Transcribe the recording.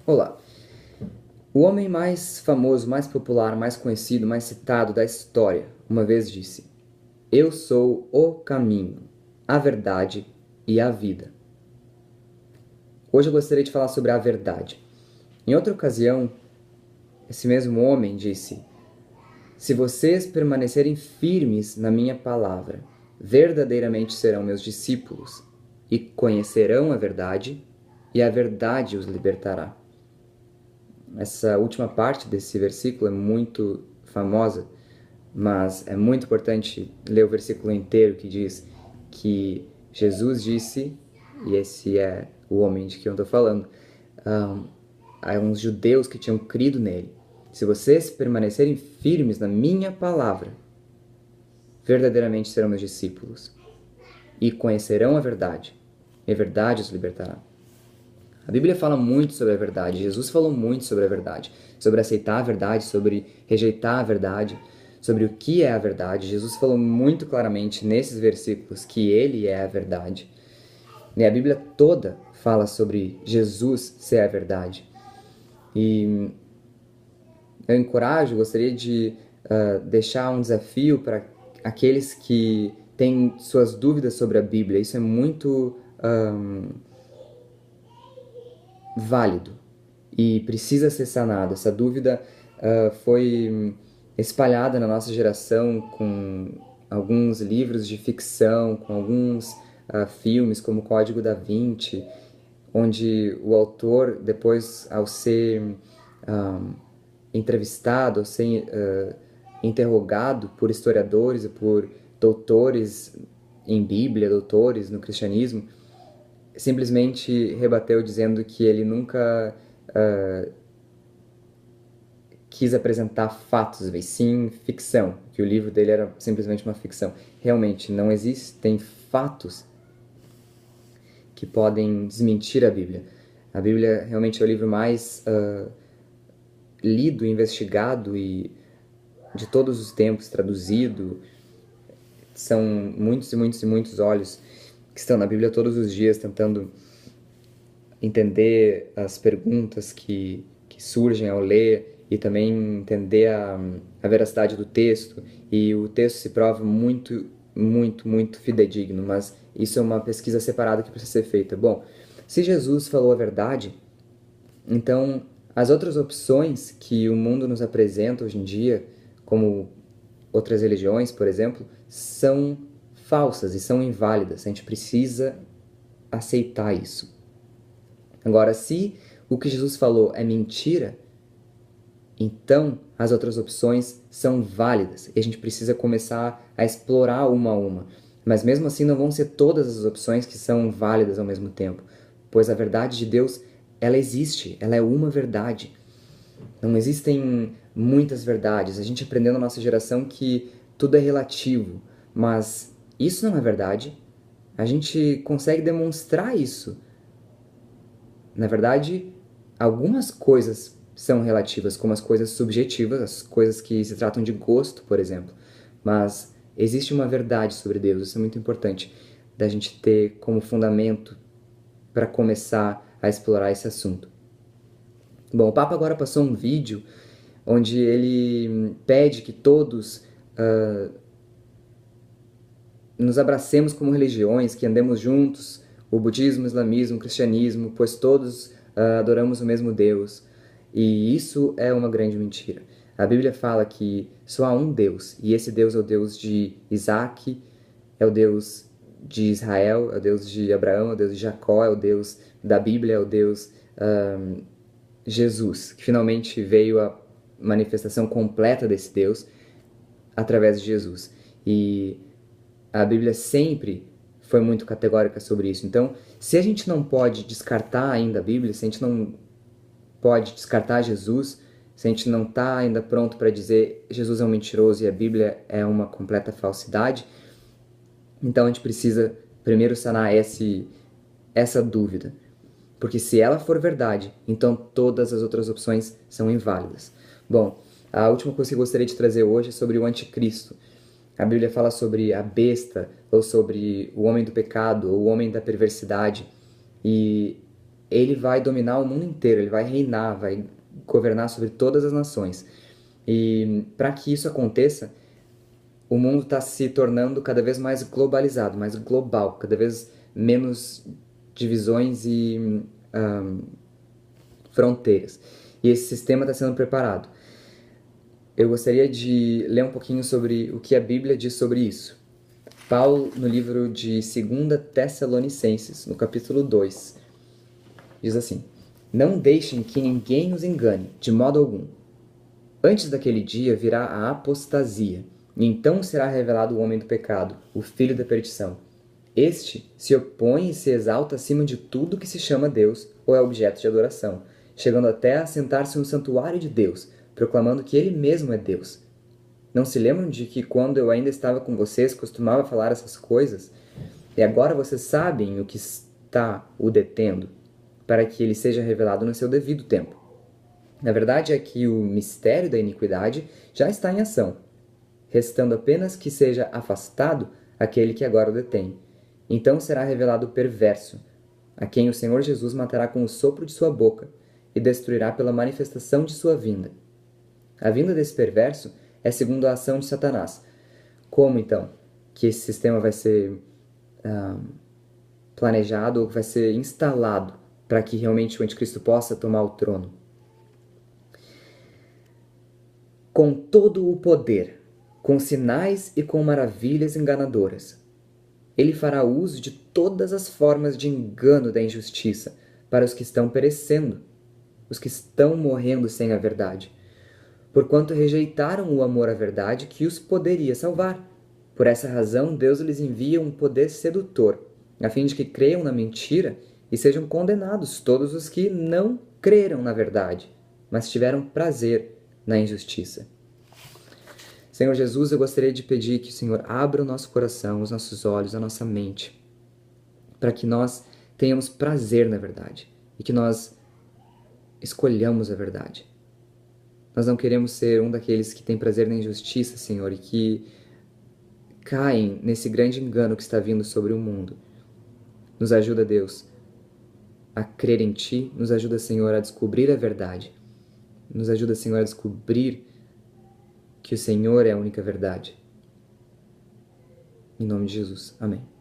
Olá. O homem mais famoso, mais popular, mais conhecido, mais citado da história, uma vez disse: Eu sou o caminho, a verdade e a vida. Hoje eu gostaria de falar sobre a verdade. Em outra ocasião, esse mesmo homem disse: Se vocês permanecerem firmes na minha palavra, verdadeiramente serão meus discípulos e conhecerão a verdade, e a verdade os libertará. Essa última parte desse versículo é muito famosa, mas é muito importante ler o versículo inteiro que diz que Jesus disse, e esse é o homem de quem eu estou falando, a uns judeus que tinham crido nele: se vocês permanecerem firmes na minha palavra, verdadeiramente serão meus discípulos e conhecerão a verdade, e a verdade os libertará. A Bíblia fala muito sobre a verdade, Jesus falou muito sobre a verdade, sobre aceitar a verdade, sobre rejeitar a verdade, sobre o que é a verdade. Jesus falou muito claramente nesses versículos que ele é a verdade. E a Bíblia toda fala sobre Jesus ser a verdade. E eu encorajo, gostaria de deixar um desafio para aqueles que têm suas dúvidas sobre a Bíblia. Isso é muito válido e precisa ser sanado. Essa dúvida foi espalhada na nossa geração com alguns livros de ficção, com alguns filmes como Código da Vinci, onde o autor, depois, ao ser entrevistado, ao ser interrogado por historiadores e por doutores em Bíblia, doutores no cristianismo, simplesmente rebateu dizendo que ele nunca quis apresentar fatos, mas sim ficção, que o livro dele era simplesmente uma ficção. Realmente, não existem fatos que podem desmentir a Bíblia. A Bíblia realmente é o livro mais lido, investigado e de todos os tempos, traduzido. São muitos e muitos e muitos olhos que estão na Bíblia todos os dias tentando entender as perguntas que surgem ao ler e também entender a veracidade do texto. E o texto se prova muito, muito, muito fidedigno, mas isso é uma pesquisa separada que precisa ser feita. Bom, se Jesus falou a verdade, então as outras opções que o mundo nos apresenta hoje em dia, como outras religiões, por exemplo, são falsas e são inválidas. A gente precisa aceitar isso. Agora, se o que Jesus falou é mentira, então as outras opções são válidas e a gente precisa começar a explorar uma a uma. Mas mesmo assim não vão ser todas as opções que são válidas ao mesmo tempo, pois a verdade de Deus, ela existe, ela é uma verdade. Não existem muitas verdades. A gente aprendeu na nossa geração que tudo é relativo, mas isso não é verdade. A gente consegue demonstrar isso. Na verdade, algumas coisas são relativas, como as coisas subjetivas, as coisas que se tratam de gosto, por exemplo. Mas existe uma verdade sobre Deus, isso é muito importante da gente ter como fundamento para começar a explorar esse assunto. Bom, o Papa agora passou um vídeo onde ele pede que todos nos abracemos como religiões, que andemos juntos, o budismo, o islamismo, o cristianismo, pois todos adoramos o mesmo Deus. E isso é uma grande mentira. A Bíblia fala que só há um Deus, e esse Deus é o Deus de Isaac, é o Deus de Israel, é o Deus de Abraão, é o Deus de Jacó, é o Deus da Bíblia, é o Deus Jesus, que finalmente veio a manifestação completa desse Deus através de Jesus. E a Bíblia sempre foi muito categórica sobre isso. Então, se a gente não pode descartar ainda a Bíblia, se a gente não pode descartar Jesus, se a gente não está ainda pronto para dizer Jesus é um mentiroso e a Bíblia é uma completa falsidade, então a gente precisa primeiro sanar essa dúvida. Porque se ela for verdade, então todas as outras opções são inválidas. Bom, a última coisa que eu gostaria de trazer hoje é sobre o anticristo. A Bíblia fala sobre a besta, ou sobre o homem do pecado, ou o homem da perversidade. E ele vai dominar o mundo inteiro, ele vai reinar, vai governar sobre todas as nações. E para que isso aconteça, o mundo está se tornando cada vez mais globalizado, mais global, cada vez menos divisões e fronteiras. E esse sistema está sendo preparado. Eu gostaria de ler um pouquinho sobre o que a Bíblia diz sobre isso. Paulo, no livro de 2 Tessalonicenses, no capítulo 2, diz assim: Não deixem que ninguém os engane, de modo algum. Antes daquele dia virá a apostasia, e então será revelado o homem do pecado, o filho da perdição. Este se opõe e se exalta acima de tudo que se chama Deus ou é objeto de adoração, chegando até a sentar-se no santuário de Deus, proclamando que ele mesmo é Deus. Não se lembram de que quando eu ainda estava com vocês costumava falar essas coisas? E agora vocês sabem o que está o detendo, para que ele seja revelado no seu devido tempo. Na verdade é que o mistério da iniquidade já está em ação, restando apenas que seja afastado aquele que agora o detém. Então será revelado o perverso, a quem o Senhor Jesus matará com o sopro de sua boca e destruirá pela manifestação de sua vinda. A vinda desse perverso é segundo a ação de Satanás. Como, então, que esse sistema vai ser planejado ou vai ser instalado para que realmente o anticristo possa tomar o trono? Com todo o poder, com sinais e com maravilhas enganadoras. Ele fará uso de todas as formas de engano da injustiça para os que estão perecendo, os que estão morrendo sem a verdade, porquanto rejeitaram o amor à verdade que os poderia salvar. Por essa razão, Deus lhes envia um poder sedutor, a fim de que creiam na mentira e sejam condenados todos os que não creram na verdade, mas tiveram prazer na injustiça. Senhor Jesus, eu gostaria de pedir que o Senhor abra o nosso coração, os nossos olhos, a nossa mente, para que nós tenhamos prazer na verdade e que nós escolhamos a verdade. Nós não queremos ser um daqueles que tem prazer na injustiça, Senhor, e que caem nesse grande engano que está vindo sobre o mundo. Nos ajuda, Deus, a crer em Ti, nos ajuda, Senhor, a descobrir a verdade. Nos ajuda, Senhor, a descobrir que o Senhor é a única verdade. Em nome de Jesus. Amém.